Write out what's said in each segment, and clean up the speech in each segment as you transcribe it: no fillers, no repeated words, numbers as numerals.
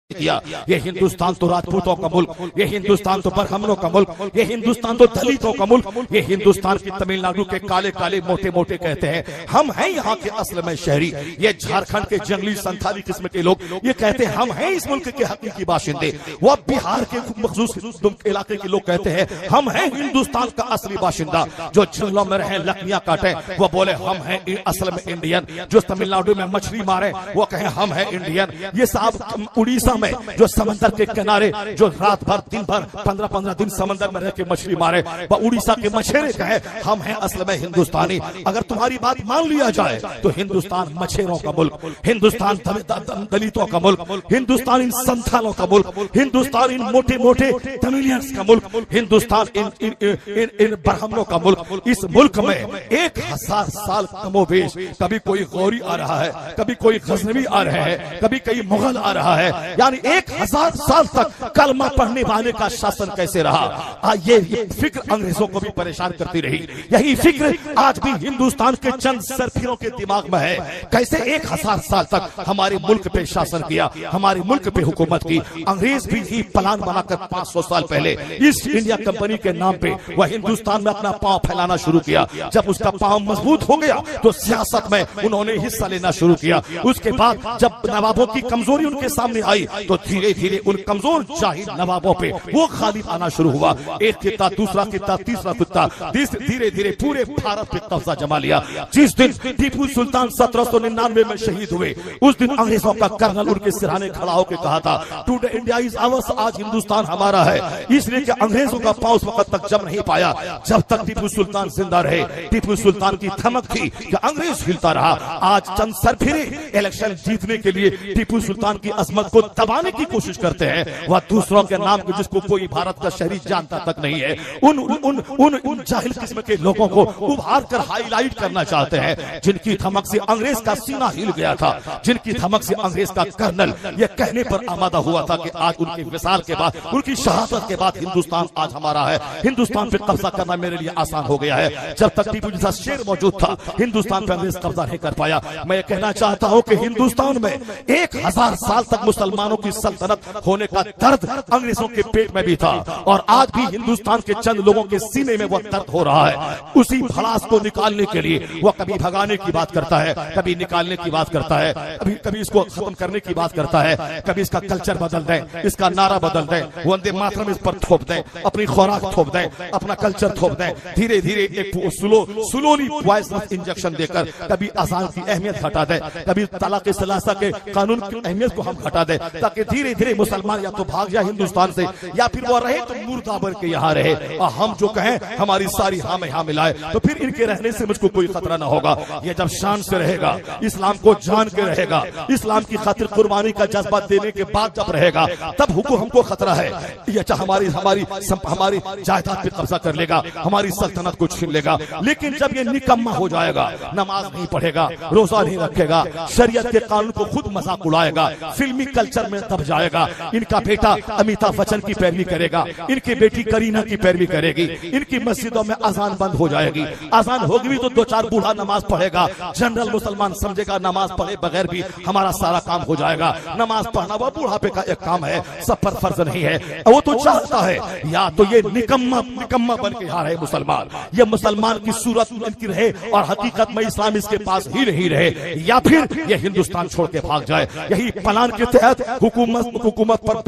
किया। ये हिंदुस्तान तो राजपूतों का मुल्क, ये हिंदुस्तान तो ब्राह्मणों का मुल्क, ये हिंदुस्तान तो दलितों का मुल्क, ये हिंदुस्तान की तमिलनाडु के काले काले मोटे मोटे कहते हैं हम हैं यहाँ के असल में शहरी। ये झारखंड के जंगली संथाली किस्म के लोग ये कहते हैं हम हैं इस मुल्क के हकीकी बाशिंदे। वो बिहार के मखसूस इलाके के लोग कहते हैं हम हैं हिंदुस्तान का असली बाशिंदा। जो जंगलों में रहे लकड़ियां काटे वो बोले हम हैं असल में इंडियन। जो तमिलनाडु में मछली मारे वो कहे हम हैं इंडियन। ये साहब उड़ीसा में जो समंदर के किनारे जो रात भर दिन भर 15-15 दिन समंदर में रह के मछली मारे वो उड़ीसा के मछेरे कहे हम हैं असल में हिंदुस्तानी। अगर तुम्हारी बात मान लिया जाए तो हिंदुस्तान मछेरों का मुल्क, हिंदुस्तान दलितों का मुल्क, हिंदुस्तान इन संथालों का मुल्क, हिंदुस्तान इन मोटे मोटे तमिलियंस का मुल्क, हिंदुस्तान इन ब्राह्मणों का मुल्क। इस मुल्क में 1000 साल कमोबेश कभी कोई गौरी आ रहा है, कभी कोई गजनवी आ रहे हैं, कभी कोई मुगल आ रहा है। यानी 1000 साल तक कलमा पढ़ने वाले का शासन कैसे रहा, ये फिक्र अंग्रेजों को भी परेशान करती रही। यही फिक्र आज भी हिंदुस्तान के चंद सरफिरों के दिमाग में है। कैसे 1000 साल तक हमारे मुल्क पे शासन किया, हमारे मुल्क पे हुकूमत की। अंग्रेज भी ही प्लान बनाकर 500 साल पहले ईस्ट इंडिया कंपनी के नाम पे वह हिंदुस्तान में अपना पांव फैलाना शुरू किया। जब उसका पांव मजबूत हो गया तो सियासत में उन्होंने हिस्सा लेना शुरू किया। उसके बाद जब नवाबों की कमजोरी उनके सामने आई तो धीरे धीरे उन कमजोर जाहिर नवाबों पे वो गालिब आना शुरू हुआ। एक किता, दूसरा किता, तीसरा किता, धीरे धीरे पूरे भारत पे कब्जा जमा लिया। जिस दिन टीपू सुल्तान 1799 में शहीद हुए उस दिन अंग्रेजों का कर्नल उनके सिरहाने खड़ा होकर कहा था टुडे इंडिया इज आवर्स, आज हिंदुस्तान हमारा है। इसलिए कि अंग्रेजों का पांव उस वक्त तक जम नहीं पाया जब तक टीपू सुल्तान जिंदा रहे। टीपू सुल्तान की धमक थी कि अंग्रेज हिलता रहा। आज चंद सरफिरे इलेक्शन जीतने के लिए टीपू सुल्तान की अजमत को दबाने की कोशिश करते हैं। वह दूसरों के नाम को जिसको कोई भारत का शहरी जानता तक नहीं है उन उन उन उन, उन जाहिल किस्म के लोगों को उभार कर हाईलाइट करना चाहते हैं जिनकी धमक से अंग्रेज का सीना हिल गया था, जिनकी धमक से अंग्रेज का कर्नल यह कहने पर आमादा हुआ था कि आज उनके विशाल के बाद, उनकी शहादत के बाद हिंदुस्तान आज हमारा है। हिंदुस्तान पे कब्जा करना मेरे लिए आसान हो गया है। जब तक टीपू जैसा शेर मौजूद था हिंदुस्तान पे अंग्रेज कब्जा नहीं कर पाया। मैं कहना चाहता हूँ कि हिंदुस्तान में 1000 साल तक मुसलमानों की सल्तनत होने का दर्द अंग्रेजों के पेट में भी था और आज भी हिंदुस्तान के चंद लोगों के सीने में वह दर्द हो रहा है। उसी भड़ास को निकालने के लिए वह कभी भगाने की बात करता है, कभी निकालने की बात करता है, कभी इसको खत्म करने की बात करता है, कभी इसका कल्चर बदल दें, इसका नारा बदल दें, वंदे मातरम इस पर थोप दें, अपनी खुराक थोप दें, अपना कल्चर थोप दें। धीरे धीरे एक स्लोली पॉइजनस इंजेक्शन देकर कभी अजान की अहमियत घटा दें, कभी तलाक सलासा के कानून की अहमियत को हम घटा दें ताकि धीरे धीरे मुसलमान या तो भाग जाए हिंदुस्तान से या फिर वो रहे तो मुर्दा बन के यहाँ रहे और हम जो कहें हमारी सारी हाँ में हाँ मिलाए तो फिर इनके रहने से मुझको कोई खतरा ना होगा। ये जब शान से रहेगा, इस्लाम को जान के रहेगा, इस्लाम की खातिर कुर्बानी का जज्बा देने के बाद जब रहेगा तब हमको खतरा है ये हमारी जायदाद पे कब्जा कर लेगा, हमारी सल्तनत को छीन लेगा। लेकिन जब ये निकम्मा हो जाएगा, नमाज नहीं पढ़ेगा, रोजा नहीं रखेगा, शरीयत के कानून को खुद मजाक उड़ाएगा, फिल्मी कल्चर में दब जाएगा, इनका बेटा अमिताभ बच्चन की पैरवी करेगा, इनकी बेटी करीना की पैरवी करेगी, इनकी मस्जिदों में अजान बंद हो जाएगी, अजान होगी भी तो 2-4 बूढ़ा नमाज पढ़ेगा, जनरल मुसलमान समझेगा नमाज पढ़े बगैर भी हमारा सारा काम हो जाएगा। नमाज पढ़ना वो बुढ़ापे का एक काम है, सब पर फर्ज नहीं है। वो तो चाहता है या तो ये निकम्मा बन के आ रहे मुसलमान, ये मुसलमान की सूरत इनकी रहे और हकीकत में इस्लाम इसके पास ही नहीं रहे, या फिर ये हिंदुस्तान छोड़ के भाग जाए। यही प्लान के तहत हुकूमत पर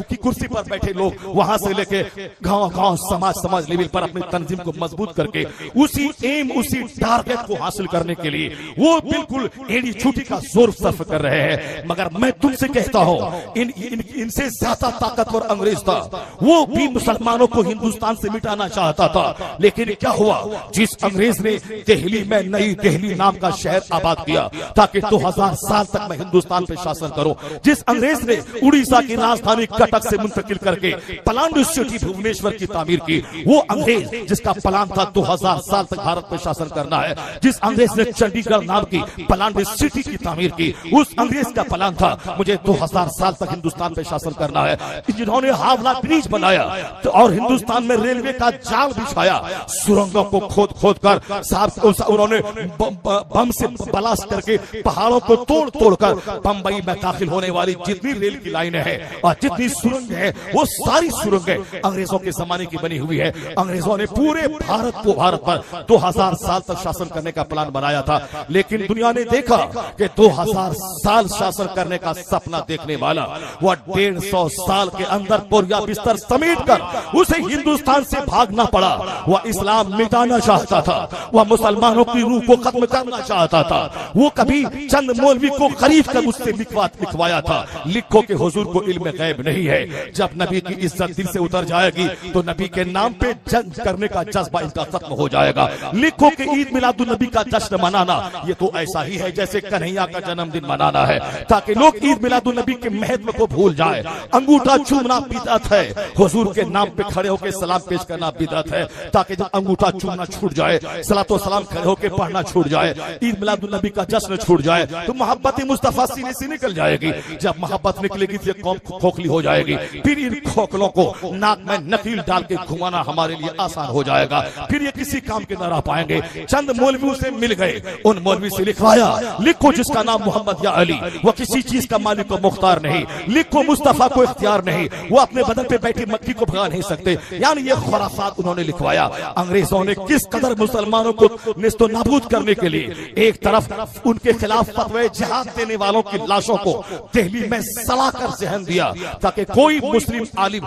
की कुर्सी पर बैठे लोग वहां से लेके गांव समाज लेवल पर अपनी तंजीम को मजबूत करके उसी एम उसी टारगेट को हासिल करने के लिए वो बिल्कुल एड़ी छुट्टी का जोर सर्फ कर रहे हैं। मगर मैं तुमसे कहता हूं इनसे ज्यादा ताकतवर अंग्रेज था, वो भी मुसलमानों को हिंदुस्तान से मिटाना चाहता था। लेकिन क्या हुआ, जिस अंग्रेज ने दिल्ली में नई दिल्ली नाम का शहर आबाद किया ताकि 2000 साल तक मैं हिंदुस्तान पे शासन करूं, जिस अंग्रेज ने उड़ीसा की राजधानी कटक से मुंतकिल करके पलांडू सिटी भुवनेश्वर की तामीर की, वो अंग्रेज जिसका प्लान था 2000 साल तक भारत पे शासन करना है, जिस अंग्रेज ने चंडीगढ़ नाम की पलांडू सिटी की तामीर की, उस अंग्रेज का प्लान था मुझे 2000 साल तक हिंदुस्तान पे शासन करना है। जिन्होंने हावड़ा ब्रिज बनाया तो और हिंदुस्तान में रेलवे का जाल बिछाया, सुरंगों को खोद कर साहब उन्होंने बम से ब्लास्ट करके पहाड़ों को तोड़ कर बंबई में दाखिल होने वाली जितनी रेल की लाइनें हैं और जितनी सुरंग है, वो सारी सुरंगें अंग्रेजों के जमाने की बनी हुई है। अंग्रेजों ने पूरे भारत पर 2000 साल तक शासन करने का प्लान बनाया था, लेकिन दुनिया ने देखा कि 2000 साल शासन करने का सपना देखने वाला वह 150 साल के अंदर बोरिया बिस्तर समेट कर उसे हिंदुस्तान से भागना पड़ा। वह इस्लाम मिटाना चाहता था, वह मुसलमानों की रूह को खत्म करना चाहता था। वो कभी चंद मौलवी को खरीद कर उससे लिखवाया था। लिखो कि हुजूर को इल्म गैब नहीं है। जब नबी की इज्जत दिल से उतर जाएगी तो नबी के नाम पे जंग करने का जज्बा इनका खत्म हो जाएगा। लिखो कि ईद मिलादुन नबी का जश्न मनाना ये तो ऐसा ही है जैसे कन्हैया का जन्मदिन मनाना है, ताकि लोग ईद मिलादुन नबी के महत्व को भूल जाए। अंगूठा चूमना बिदअत है, हुजूर के नाम पे खड़े होकर सलाम पेश करना बिदअत है, ताकि जब अंगूठा चूमना छूट जाए, सलातो सलाम खड़े होकर पढ़ना छूट जाए, ईद मिलादुन नबी का जश्न छूट जाए, तो मोहब्बत मुस्तफा सीने से निकल जाएगी। जब मोहब्बत निकलेगी तो कौम खोखली हो जाएगी। फिर इन खोखलों को नाक में नकील डाल के घुमाना हमारे लिए आसान हो जाएगा। फिर ये किसी काम के न रह पाएंगे। चंद मौलवियों से मिल गए, उन मौलवी से लिखवाया, लिखो जिसका नाम मोहम्मद या अली, वो किसी चीज का मालिक और मुख्तार नहीं। लिखो मुस्तफा को इख्तियार नहीं, वो अपने बदन पे बैठी मक्खी को भगा नहीं सकते। यानी ये खुराफात उन्होंने लिखवाया। अंग्रेजों ने किस कदर मुसलमानों को निस्तो नाबूद करने के लिए एक तरफ उनके खिलाफ फतवे जिहाद देने वालों की लाशों को दिल्ली में सलाकर जहन दिया, ताकि कोई मुस्लिम आलिम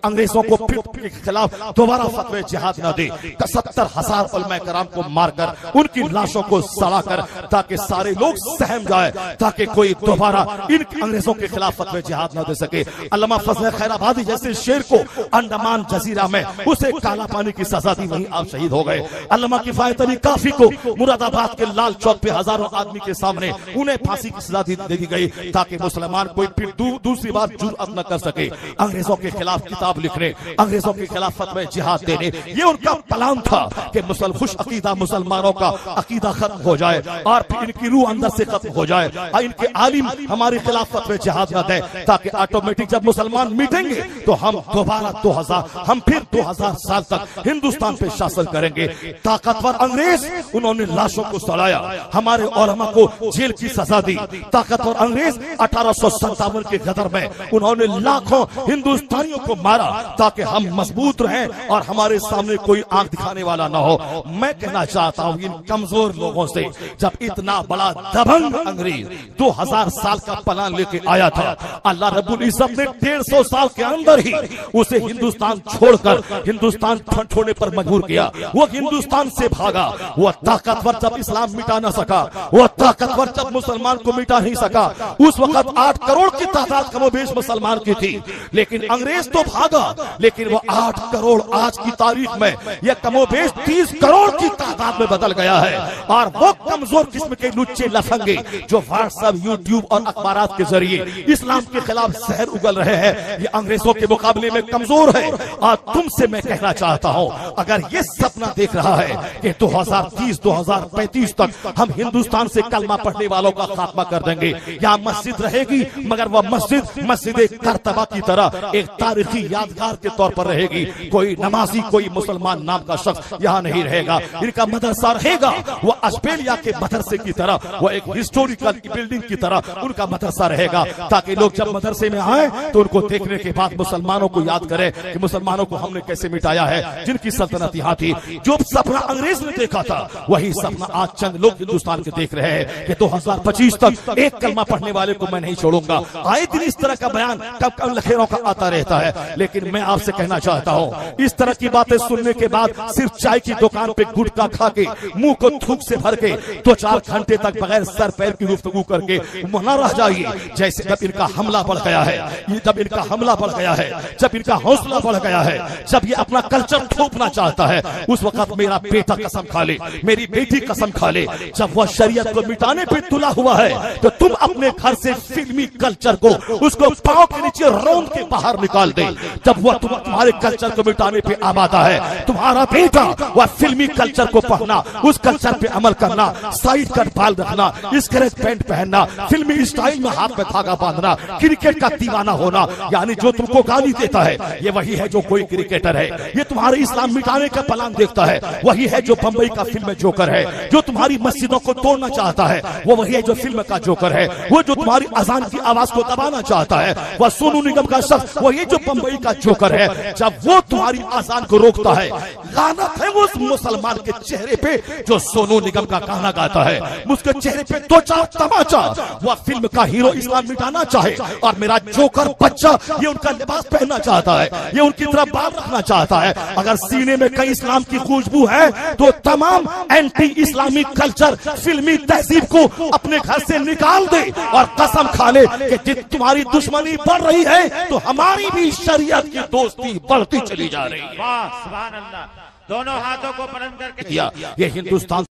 अंग्रेजों को फिर के खिलाफ दोबारा फतवे जिहाद न दे। 70,000 उलमा कराम को मारकर उनकी लाशों को सलाकर, ताकि सारे लोग सहम जाए, ताकि कोई दोबारा इन अंग्रेजों के खिलाफ फतवे जिहाद न दे सके। अल्लामा फजल खैराबादी जैसे शेर को अंडमान जजीरा में उसे काला पानी की सजा दी, वहीं आप शहीद हो गए। अल्लामा किफायत अली काफी को मुरादाबाद के लाल चौक पे हजारों आदमी के सामने उन्हें फांसी की सजा दे दी गई, ताकि मुसलमान कोई फिर दूसरी बार जुर्अत न कर सके अंग्रेजों के खिलाफ किताब लिखने, अंग्रेजों के खिलाफ फतवे जिहाद देने। ये उनका प्लान था कि खुश अकीदा मुसलमानों का अकीदा खत्म हो जाए और फिर इनकी रूह अंदर से खत्म हो जाए और इनके आलिम हमारे खिलाफ फतवे जिहाद न दें, ताकि ऑटोमेटिक जब मुसलमान मिटेंगे तो हम दोबारा 2000 साल तक हिंदुस्तान पे शासन करेंगे। ताकतवर अंग्रेज उन्होंने लाशों को सड़ाया, हमारे उलमा को जेल की सजा दी। ताकतवर अंग्रेज 1857 के गदर में उन्होंने लाखों हिंदुस्तानियों को मारा, ताकि हम मजबूत रहें और हमारे सामने कोई आंख दिखाने वाला ना हो। मैं कहना चाहता हूं इन कमजोर लोगों से, जब इतना बड़ा दबंग अंग्रेज 2000 साल का प्लान लेके आया था, अल्लाह रब्बुल इज्जत ने 150 साल के अंदर ही उसे हिंदुस्तान छोड़कर हिंदुस्तान छोड़ने पर मजबूर किया। वो हिंदुस्तान से भागा। वो ताकतवर जब इस्लाम मिटा न सका, वो ताकतवर जब मुसलमान को मिटा नहीं सका, उस वक्त 8 करोड़ की तादाद कमोबेश मुसलमान की थी, लेकिन अंग्रेज तो भागा, लेकिन वो 8 करोड़ आज की तारीख में यह कमोबेश 30 करोड़ की तादाद में बदल गया है। और वो कमजोर किस्म के लुच्चे लफंगे जो व्हाट्सएप, यूट्यूब और अखबारात के जरिए इस्लाम के खिलाफ जहर उगल रहे हैं, ये अंग्रेजों के मुकाबले में कमजोर है। और तुमसे मैं कहना चाहता हूं, अगर ये सपना देख रहा है कि 2030-2035 तक हम हिंदुस्तान से कलमा पढ़ने वालों का खात्मा कर देंगे, यहाँ मस्जिद रहेगी, मगर वह मस्जिद करतबा की तरह एक तारीखी यादगार के तौर पर रहेगी। कोई नमाजी, कोई मुसलमान नाम का शख्स यहाँ नहीं रहेगा। इनका मदरसा रहेगा, वह ऑस्ट्रेलिया के मदरसे की तरह, वह एक हिस्टोरिकल बिल्डिंग की तरह उनका मदरसा रहेगा, ताकि लोग जब मदरसे में आए तो उनको देखने के बाद मुसलमानों को याद करें कि मुसलमानों को हमने कैसे मिटाया है, जिनकी सल्तनत यहाँ थी। जो सपना अंग्रेज ने देखा था, वही सपना आज चंद लोग हिंदुस्तान के देख रहे हैं कि 2025 तक एक कलमा पढ़ने वाले को मैं नहीं छोड़ूंगा। आए दिन इस तरह का बयान कब कब लखेरों का आता रहता है, लेकिन मैं आपसे कहना चाहता हूँ, इस तरह की बातें सुनने के बाद सिर्फ चाय की दुकान पे गुटखा खा के मुंह को थूक से भर के 2-4 घंटे तक बगैर सर पैर की गुफ्तगू करके न रह जाइए। जैसे जब इनका हमला बढ़ गया है, जब इनका हमला बढ़ गया है, जब इनका हौसला बढ़ गया है, जब ये अपना कल्चर थोपना चाहता है, उस वक्त मेरा बेटा कसम खा ले, मेरी बेटी कसम खा ले, जब वह शरीयत को मिटाने पे तुला हुआ है, तो तुम अपने घर से फिल्मी कल्चर को उसको पांव के नीचे रौंद के बाहर निकाल दे। जब वह तुम्हारे कल्चर को मिटाने पे आमादा है, तुम्हारा बेटा वह फिल्मी कल्चर को पढ़ना, उस कल्चर पे अमल करना, साइड कट बाल रखना, स्क्रैच पैंट पहनना, फिल्मी स्टाइल में हाथ में धागा बांधना, क्रिकेट का दीवाना होना, यानी जो तुमको गाली देता है ये वही है जो कोई क्रिकेटर है। ये तुम्हारे इस्लाम मिटाने का प्लान देखता है, वही है जो बंबई का फिल्म में जोकर है। जो तुम्हारी मस्जिदों को तोड़ना चाहता है वो वही है जो फिल्म का जोकर है। वो जो तुम्हारी अजान की आवाज आवाज को दबाना चाहता है, वह सोनू निगम का शख्स, वो ये जो बंबई का जोकर है, जब वो तुम्हारी आजान को रोकता है, लानत है वो उस मुसलमान के चेहरे पे जो सोनू निगम का गाना गाता है, उसके चेहरे पे दो चार तमाचा। वह फिल्म का हीरो इस्लाम मिटाना चाहे और मेरा जोकर बच्चा ये उनका लिबास पहनना चाहता है, ये उनकी तरफ बात रखना चाहता है। अगर सीने में कहीं इस्लाम की खुशबू है तो तमाम एंटी इस्लामिक कल्चर, फिल्मी तहजीब को अपने घर से निकाल दे और कसम खा ले कि जित तुम्हारी दुश्मनी बढ़ रही है तो हमारी भी शरीयत की दोस्ती बढ़ती चली जा रही है। वाह सुभान अल्लाह, दोनों हाथों को बुलंद करके ये हिंदुस्तान